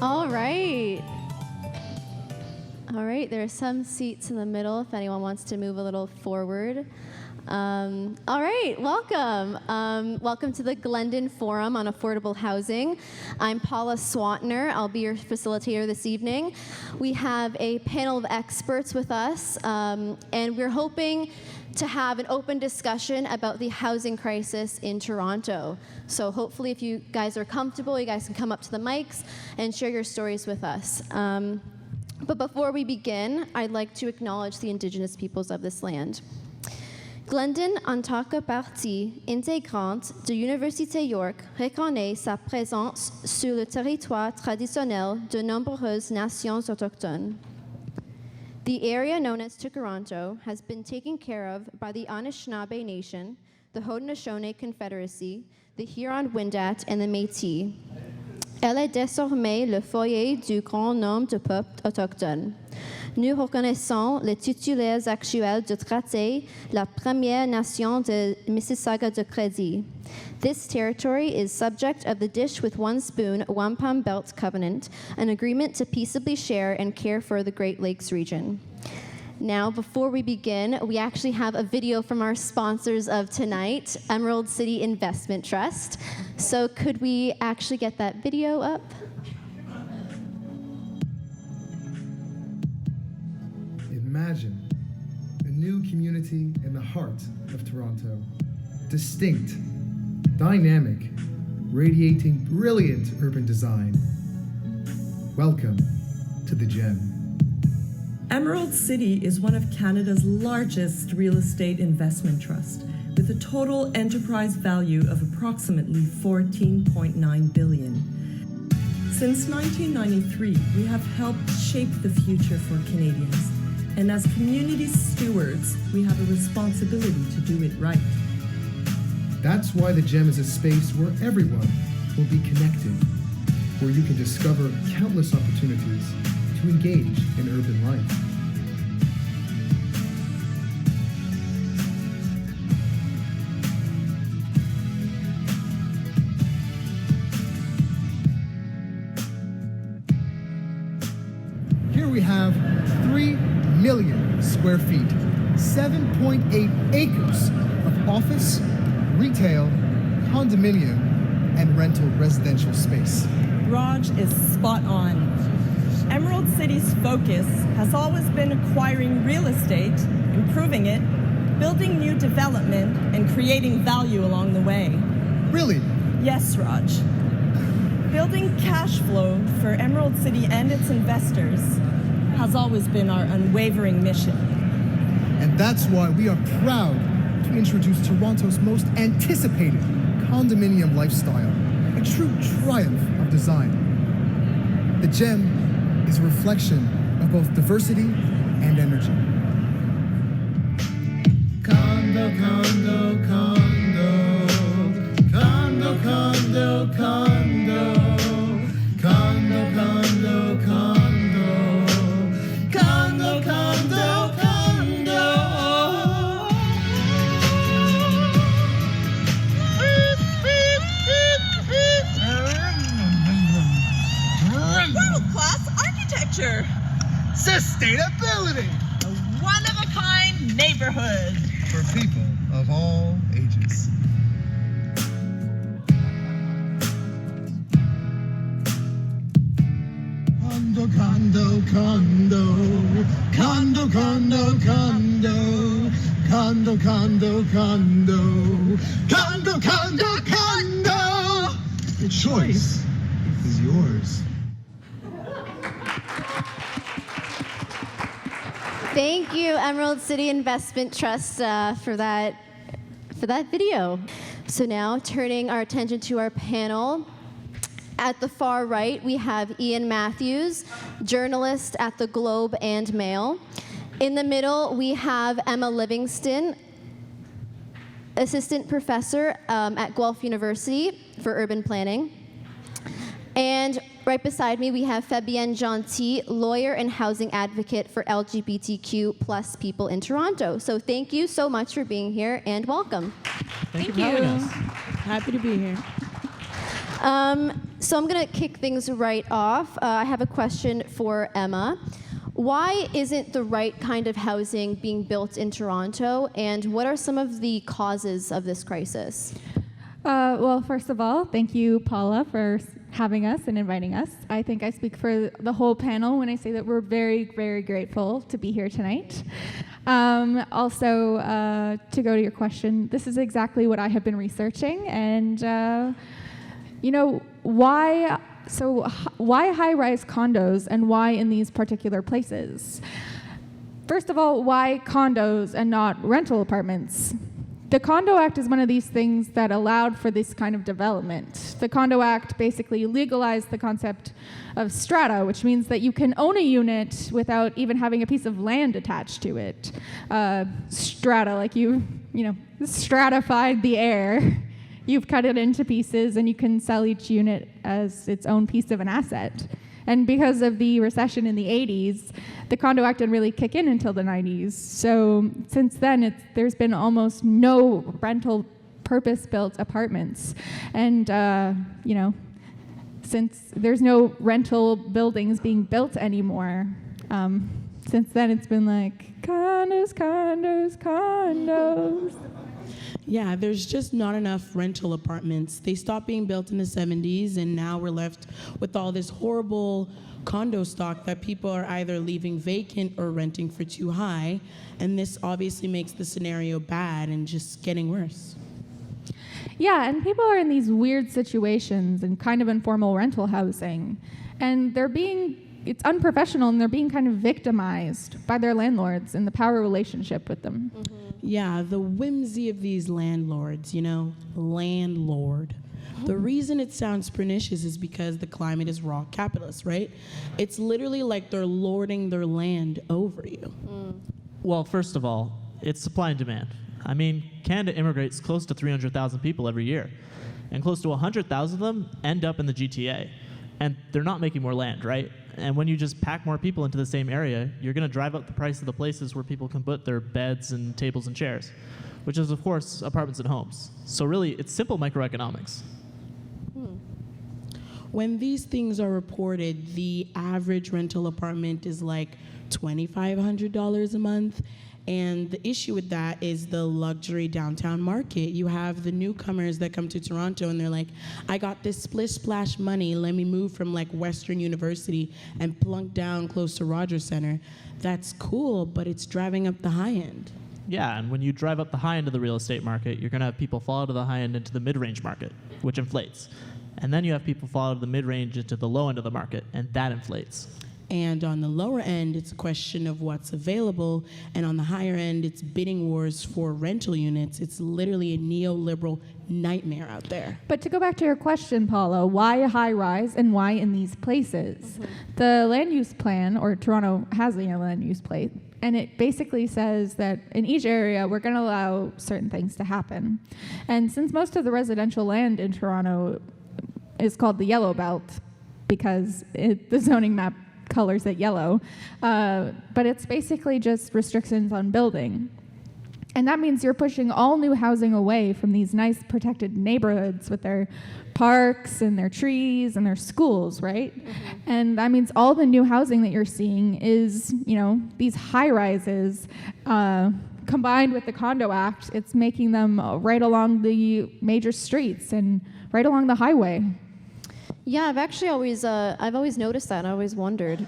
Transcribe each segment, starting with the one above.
All right. All right, there are some seats in the middle if anyone wants to move a little forward. All right, welcome. Welcome to the Glendon Forum on Affordable Housing. I'm Paula Swantner. I'll be your facilitator this evening. We have a panel of experts with us, and we're hoping to have an open discussion about the housing crisis in Toronto. So hopefully if you guys are comfortable, you guys can come up to the mics and share your stories with us. But before we begin, I'd like to acknowledge the Indigenous peoples of this land. Glendon, en tant que partie intégrante de l'Université York, reconnaît sa présence sur le territoire traditionnel de nombreuses nations autochtones. The area known as Toronto has been taken care of by the Anishinaabe Nation, the Haudenosaunee Confederacy, the Huron-Wendat, and the Métis. Elle est désormais le foyer du grand nombre de peuples autochtones. Nous reconnaissons les titulaires actuels du traité, la Première Nation de Mississauga de Crédit. This territory is subject of the Dish with One Spoon Wampum Belt Covenant, an agreement to peaceably share and care for the Great Lakes region. Now, before we begin, we actually have a video from our sponsors of tonight, Emerald City Investment Trust. So could we actually get that video up? Imagine a new community in the heart of Toronto. Distinct, dynamic, radiating brilliant urban design. Welcome to the Gem. Emerald City is one of Canada's largest real estate investment trusts, with a total enterprise value of approximately $14.9 billion. Since 1993, we have helped shape the future for Canadians, and as community stewards, we have a responsibility to do it right. That's why the Gem is a space where everyone will be connected, where you can discover countless opportunities to engage in urban life. Here we have 3 million square feet, 7.8 acres of office, retail, condominium, and rental residential space. Raj is spot on. Emerald City's focus has always been acquiring real estate, improving it, building new development, and creating value along the way. Really? Yes, Raj. Building cash flow for Emerald City and its investors has always been our unwavering mission. And that's why we are proud to introduce Toronto's most anticipated condominium lifestyle, a true triumph of design. The Gem is a reflection of both diversity and energy. Condo, condo, condo, condo, condo, condo, condo, condo, condo, condo, condo, condo. World-class architecture. Sustainability A one-of-a-kind neighborhood. for people of all ages. Condo, condo, condo, condo, condo, condo, condo, condo, condo, condo, condo, condo. The choice is yours. Thank you, Emerald City Investment Trust, for that video. So now, turning our attention to our panel. At the far right, we have Ian Matthews, journalist at the Globe and Mail. In the middle, we have Emma Livingston, assistant professor at Guelph University for urban planning. And right beside me, we have Fabienne Gentil, lawyer and housing advocate for LGBTQ plus people in Toronto. So thank you so much for being here and welcome. Thank you for having us. Happy to be here. So I'm going to kick things right off. I have a question for Emma. Why isn't the right kind of housing being built in Toronto, and what are some of the causes of this crisis? Well, first of all, thank you, Paula, for having us and inviting us. I think I speak for the whole panel when I say that we're very, very grateful to be here tonight. Also, to go to your question, this is exactly what I have been researching, and why high-rise condos and why in these particular places? First of all, why condos and not rental apartments? The Condo Act is one of these things that allowed for this kind of development. The Condo Act basically legalized the concept of strata, which means that you can own a unit without even having a piece of land attached to it. Strata, like you stratified the air. You've cut it into pieces, and you can sell each unit as its own piece of an asset. And because of the recession in the 80s, the Condo Act didn't really kick in until the 90s. So since then, there's been almost no rental purpose-built apartments. And, since there's no rental buildings being built anymore, since then it's been like condos, condos, condos. Yeah, there's just not enough rental apartments. They stopped being built in the 70s, and now we're left with all this horrible condo stock that people are either leaving vacant or renting for too high, and this obviously makes the scenario bad and just getting worse. Yeah, and people are in these weird situations and kind of informal rental housing, and it's unprofessional, and they're being kind of victimized by their landlords and the power relationship with them. Mm-hmm. Yeah, the whimsy of these landlords, landlord. The reason it sounds pernicious is because the climate is raw capitalist, right? It's literally like they're lording their land over you. Well, first of all, it's supply and demand. I mean, Canada immigrates close to 300,000 people every year, and close to 100,000 of them end up in the GTA. And they're not making more land, right? And when you just pack more people into the same area, you're going to drive up the price of the places where people can put their beds and tables and chairs, which is, of course, apartments and homes. So really, it's simple microeconomics. When these things are reported, the average rental apartment is like $2,500 a month. And the issue with that is the luxury downtown market. You have the newcomers that come to Toronto and they're like, I got this splish splash money, let me move from like Western University and plunk down close to Rogers Center. That's cool, but it's driving up the high end. Yeah, and when you drive up the high end of the real estate market, you're going to have people fall out of the high end into the mid-range market, which inflates. And then you have people fall out of the mid-range into the low end of the market, and that inflates. And on the lower end, it's a question of what's available. And on the higher end, it's bidding wars for rental units. It's literally a neoliberal nightmare out there. But to go back to your question, Paula, why a high rise and why in these places? The land use plan, or Toronto has a land use plan, and it basically says that in each area, we're going to allow certain things to happen. And since most of the residential land in Toronto is called the yellow belt, because the zoning map colors it yellow, but it's basically just restrictions on building. And that means you're pushing all new housing away from these nice protected neighborhoods with their parks and their trees and their schools, right? And that means all the new housing that you're seeing is, these high rises combined with the Condo Act. It's making them right along the major streets and right along the highway. Yeah, I've always noticed that, and I always wondered.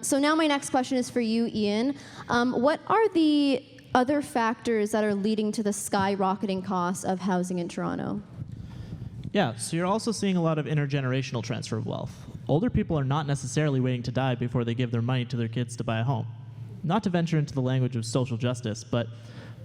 So now my next question is for you, Ian. What are the other factors that are leading to the skyrocketing costs of housing in Toronto? Yeah, so you're also seeing a lot of intergenerational transfer of wealth. Older people are not necessarily waiting to die before they give their money to their kids to buy a home. Not to venture into the language of social justice, but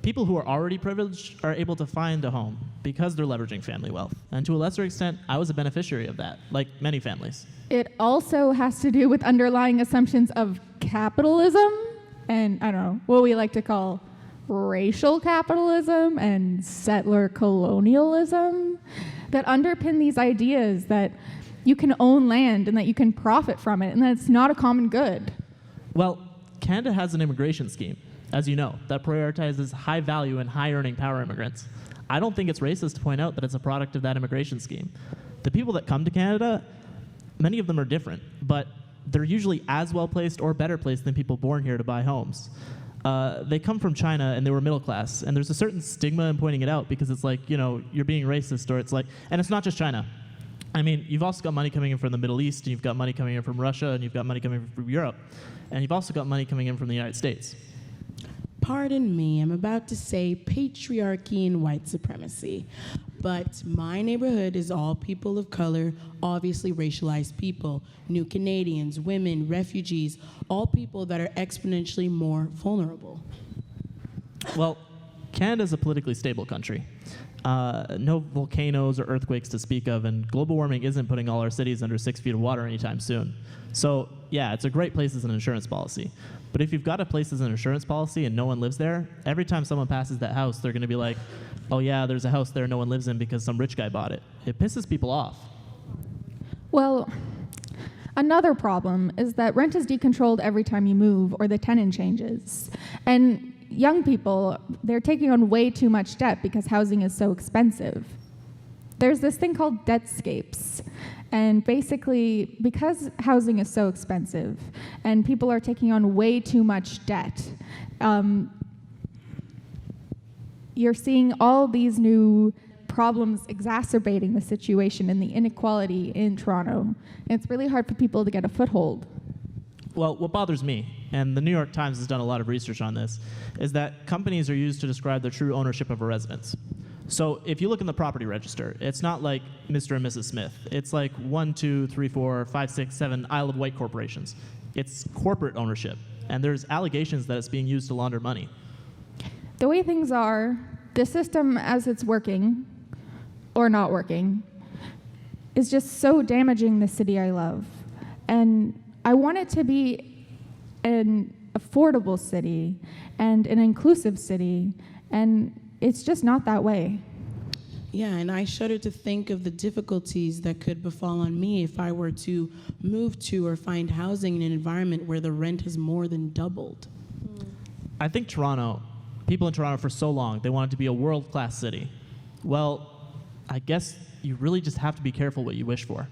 people who are already privileged are able to find a home because they're leveraging family wealth. And to a lesser extent, I was a beneficiary of that, like many families. It also has to do with underlying assumptions of capitalism and, what we like to call racial capitalism and settler colonialism that underpin these ideas that you can own land and that you can profit from it and that it's not a common good. Well, Canada has an immigration scheme, as you know, that prioritizes high value and high earning power immigrants. I don't think it's racist to point out that it's a product of that immigration scheme. The people that come to Canada, many of them are different, but they're usually as well placed or better placed than people born here to buy homes. They come from China and they were middle class, and there's a certain stigma in pointing it out because it's like, you're being racist, or it's like, and it's not just China. I mean, you've also got money coming in from the Middle East, and you've got money coming in from Russia, and you've got money coming in from Europe, and you've also got money coming in from the United States. Pardon me, I'm about to say patriarchy and white supremacy. But my neighborhood is all people of color, obviously racialized people, new Canadians, women, refugees, all people that are exponentially more vulnerable. Well, Canada's a politically stable country. No volcanoes or earthquakes to speak of, and global warming isn't putting all our cities under 6 feet of water anytime soon. So, yeah, it's a great place as an insurance policy. But if you've got a place as an insurance policy and no one lives there, every time someone passes that house, they're going to be like, oh yeah, there's a house there no one lives in because some rich guy bought it. It pisses people off. Well, another problem is that rent is decontrolled every time you move or the tenant changes. And young people, they're taking on way too much debt because housing is so expensive. There's this thing called debtscapes. And basically, because housing is so expensive and people are taking on way too much debt, you're seeing all these new problems exacerbating the situation and the inequality in Toronto. And it's really hard for people to get a foothold. Well, what bothers me, and the New York Times has done a lot of research on this, is that companies are used to describe the true ownership of a residence. So if you look in the property register, it's not like Mr. and Mrs. Smith. It's like 1, 2, 3, 4, 5, 6, 7 Isle of Wight corporations. It's corporate ownership, and there's allegations that it's being used to launder money. The way things are, the system as it's working, or not working, is just so damaging the city I love. And I want it to be an affordable city and an inclusive city, and it's just not that way. Yeah, and I shudder to think of the difficulties that could befall on me if I were to move to or find housing in an environment where the rent has more than doubled. I think people in Toronto for so long, they want it to be a world-class city. Well, I guess you really just have to be careful what you wish for.